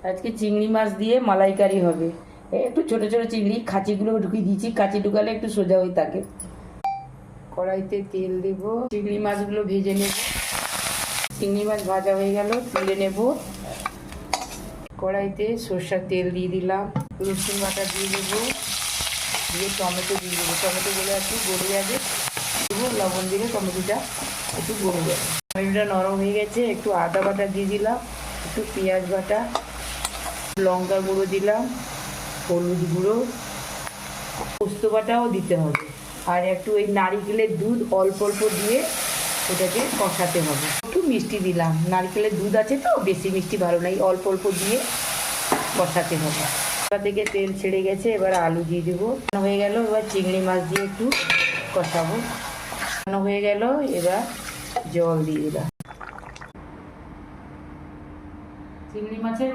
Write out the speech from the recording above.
আজকে চিংড়ি মাছ দিয়ে মালাইকারি হবে। একটু ছোট ছোট চিংড়ি খাঁচিগুলো ঢুকিয়ে দিয়েছি, খাঁচি ঢুকালে একটু সোজা হয়ে থাকে। কড়াইতে তেল দেব, চিংড়ি মাছগুলো ভেজে নেব। চিংড়ি মাছ ভাজা হয়ে গেল, তুলে নেব। কড়াইতে সরষের তেল দিয়ে দিলাম, রসুন বাটা দিয়ে দেবো, দিয়ে টমেটো দিয়ে দেবো। টমেটোগুলো একটু গলে যাবে, লবণ দিলে টমেটোটা একটু গলে যাবে। টমেটোটা নরম হয়ে গেছে, একটু আদা বাটা দিয়ে দিলাম, একটু পেঁয়াজ বাটা, লঙ্কা গুঁড়ো দিলাম, হলুদ গুঁড়ো, পোস্ত বাটাও দিতে হবে, আর একটু ওই নারিকেলের দুধ অল্প অল্প দিয়ে ওটাকে কষাতে হবে। একটু মিষ্টি দিলাম, নারকেলের দুধ আছে তো, বেশি মিষ্টি ভালো নাই, অল্প অল্প দিয়ে কষাতে হবে। থেকে তেল ছেড়ে গেছে, এবার আলু দিয়ে দেবো। হয়ে গেল, এবার চিংড়ি মাছ দিয়ে একটু কষাবো। হয়ে গেল, এবার জল দিয়ে দিলাম। চিংড়ি মাছের